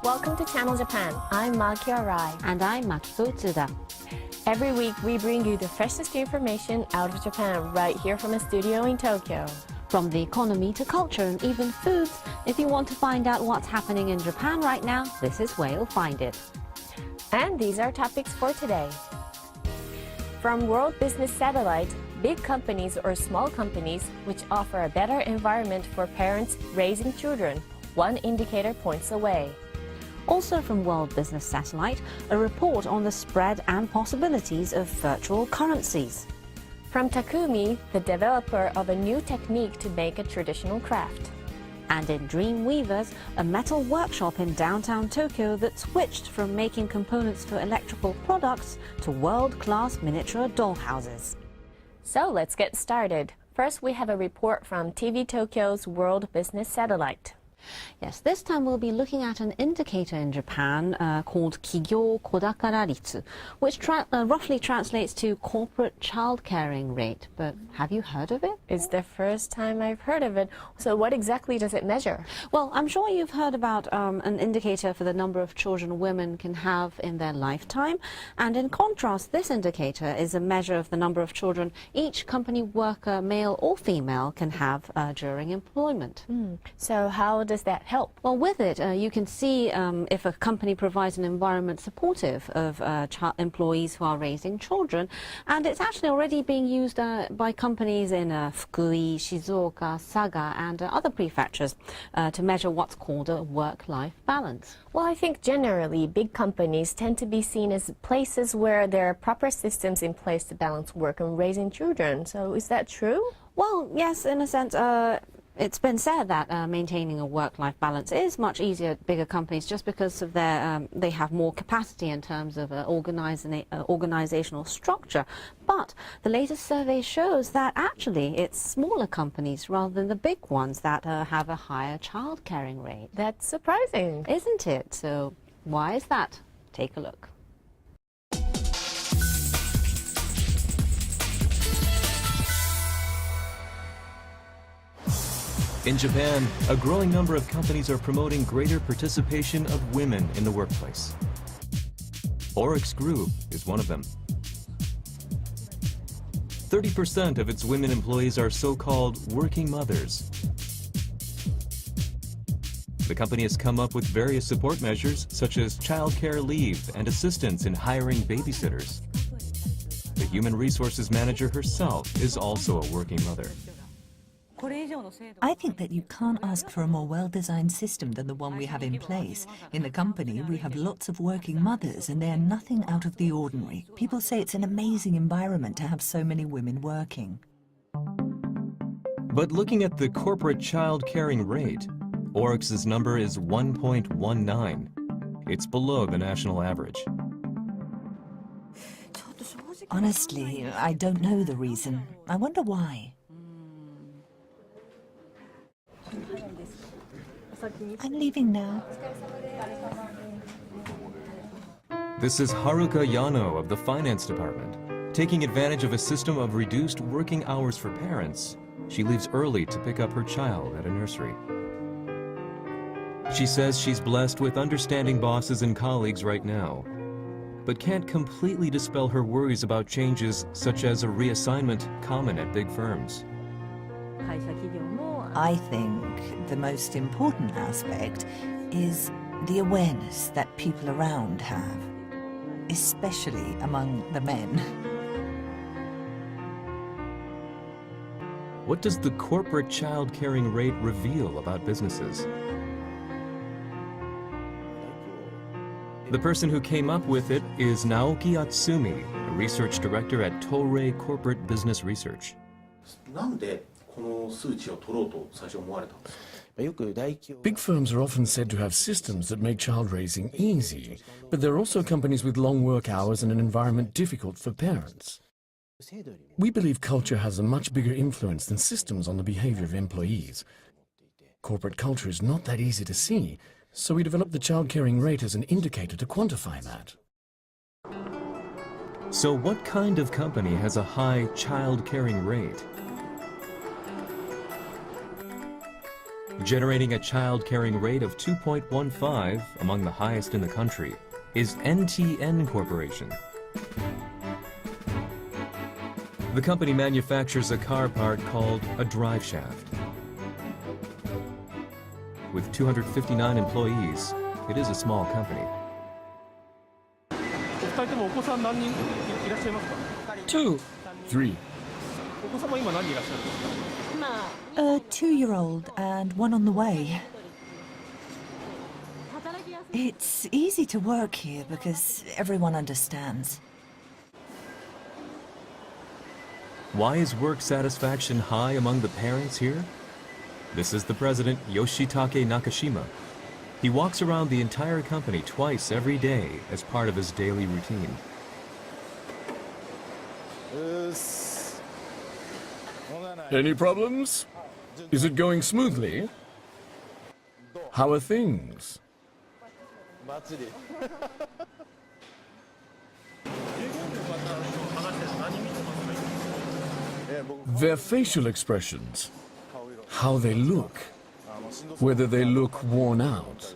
Welcome to Channel Japan. I'm Maki Arai. And I'm Makiko Tsuda. Every week we bring you the freshest information out of Japan right here from a studio in Tokyo. From the economy to culture and even foods, if you want to find out what's happening in Japan right now, this is where you'll find it. And these are topics for today. From World Business Satellite, big companies or small companies which offer a better environment for parents raising children, one indicator points away. Also from World Business Satellite, a report on the spread and possibilities of virtual currencies. From Takumi, the developer of a new technique to make a traditional craft. And in Dream Weavers, a metal workshop in downtown Tokyo that switched from making components for electrical products to world-class miniature dollhouses. So let's get started. First, we have a report from TV Tokyo's World Business Satellite. Yes, this time we'll be looking at an indicator in Japan called Kigyo Kodakara Ritsu, which roughly translates to corporate child caring rate. But have you heard of it? It's the first time I've heard of it. So what exactly does it measure? Well, I'm sure you've heard about an indicator for the number of children women can have in their lifetime. And in contrast, this indicator is a measure of the number of children each company worker, male or female, can have during employment. So how does that help? Well, with it, you can see if a company provides an environment supportive of employees who are raising children, and it's actually already being used by companies in Fukui, Shizuoka, Saga, and other prefectures to measure what's called a work-life balance. Well, I think generally big companies tend to be seen as places where there are proper systems in place to balance work and raising children. So is that true? Well, yes, in a sense. It's been said that maintaining a work-life balance is much easier at bigger companies just because of their they have more capacity in terms of organizational structure. But the latest survey shows that actually it's smaller companies rather than the big ones that have a higher child caring rate. That's surprising. Isn't it? So why is that? Take a look. In Japan, a growing number of companies are promoting greater participation of women in the workplace. Oryx Group is one of them. 30% of its women employees are so-called working mothers. The company has come up with various support measures such as childcare leave and assistance in hiring babysitters. The human resources manager herself is also a working mother. I think that you can't ask for a more well-designed system than the one we have in place. In the company, we have lots of working mothers, and they are nothing out of the ordinary. People say it's an amazing environment to have so many women working. But looking at the corporate child caring rate, Oryx's number is 1.19. It's below the national average. Honestly, I don't know the reason. I wonder why. I'm leaving now. This is Haruka Yano of the finance department. Taking advantage of a system of reduced working hours for parents, she leaves early to pick up her child at a nursery. She says she's blessed with understanding bosses and colleagues right now, but can't completely dispel her worries about changes such as a reassignment common at big firms. I think the most important aspect is the awareness that people around have, especially among the men. What does the corporate child caring rate reveal about businesses? The person who came up with it is Naoki Atsumi, a research director at Toray Corporate Business Research. Big firms are often said to have systems that make child raising easy, but there are also companies with long work hours and an environment difficult for parents. We believe culture has a much bigger influence than systems on the behavior of employees. Corporate culture is not that easy to see, so we developed the child caring rate as an indicator to quantify that. So what kind of company has a high child caring rate? Generating a child-caring rate of 2.15, among the highest in the country, is NTN Corporation. The company manufactures a car part called a drive shaft. With 259 employees, it is a small company. 2, 3. A 2-year-old and one on the way. It's easy to work here because everyone understands. Why is work satisfaction high among the parents here? This is the president, Yoshitake Nakashima. He walks around the entire company twice every day as part of his daily routine. Any problems? Is it going smoothly? How are things? Their facial expressions, how they look, whether they look worn out.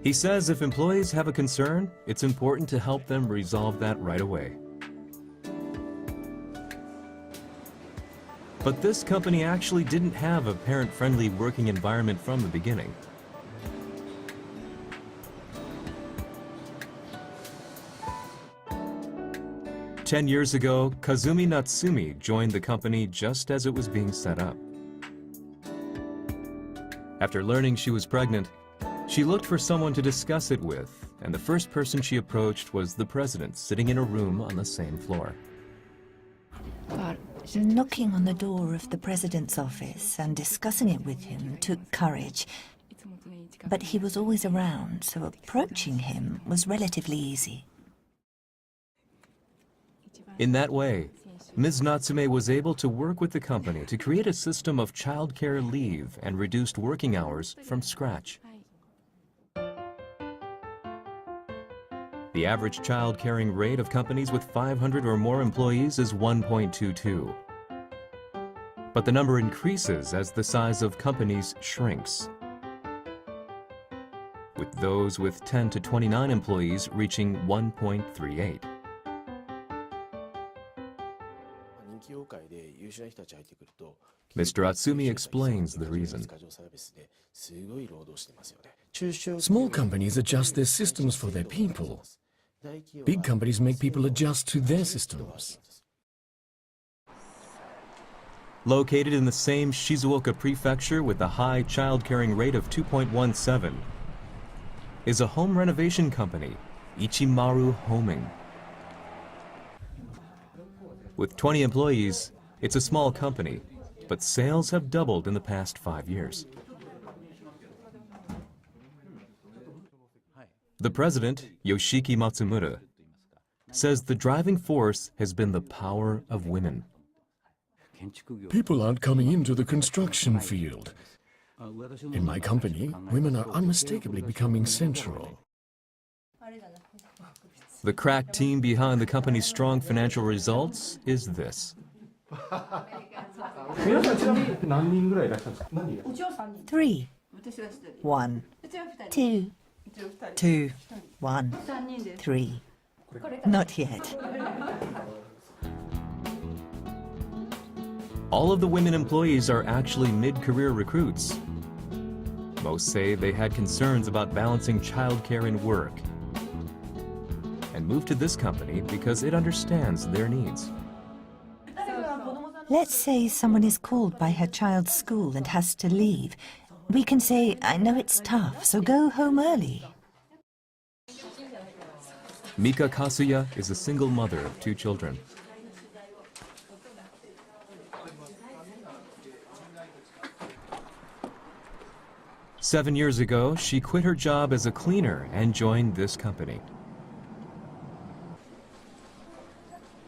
He says if employees have a concern, it's important to help them resolve that right away. But this company actually didn't have a parent-friendly working environment from the beginning. Ten years ago, Kazumi Natsumi joined the company just as it was being set up. After learning she was pregnant, she looked for someone to discuss it with, and the first person she approached was the president, sitting in a room on the same floor. Knocking on the door of the president's office and discussing it with him took courage. But he was always around, so approaching him was relatively easy. In that way, Ms. Natsume was able to work with the company to create a system of childcare leave and reduced working hours from scratch. The average child-caring rate of companies with 500 or more employees is 1.22. But the number increases as the size of companies shrinks, with those with 10 to 29 employees reaching 1.38. Mr. Atsumi explains the reason. Small companies adjust their systems for their people. Big companies make people adjust to their systems. Located in the same Shizuoka prefecture with a high child-caring rate of 2.17 is a home renovation company, Ichimaru Homing. With 20 employees, it's a small company, but sales have doubled in the past 5 years. The president, Yoshiki Matsumura, says the driving force has been the power of women. People aren't coming into the construction field. In my company, women are unmistakably becoming central. The crack team behind the company's strong financial results is this. 3, 1, 2, 2, 1, 3. Not yet. All of the women employees are actually mid-career recruits. Most say they had concerns about balancing childcare and work, and moved to this company because it understands their needs. Let's say someone is called by her child's school and has to leave. We can say, I know it's tough, so go home early. Mika Kasuya is a single mother of 2 children. Seven years ago, she quit her job as a cleaner and joined this company.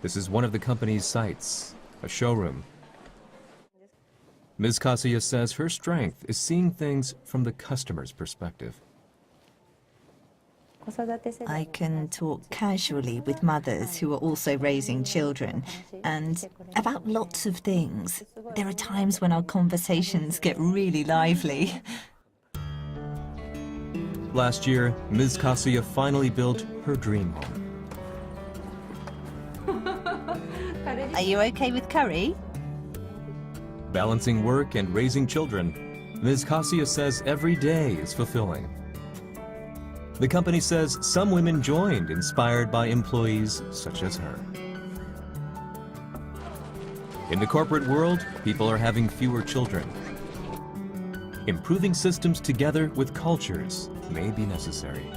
This is one of the company's sites, a showroom. Ms. Kasuya says her strength is seeing things from the customer's perspective. I can talk casually with mothers who are also raising children, and about lots of things. There are times when our conversations get really lively. Last year, Ms. Kasuya finally built her dream home. Are you okay with curry? Balancing work and raising children, Ms. Kasuya says every day is fulfilling. The company says some women joined, inspired by employees such as her. In the corporate world, people are having fewer children. Improving systems together with cultures may be necessary.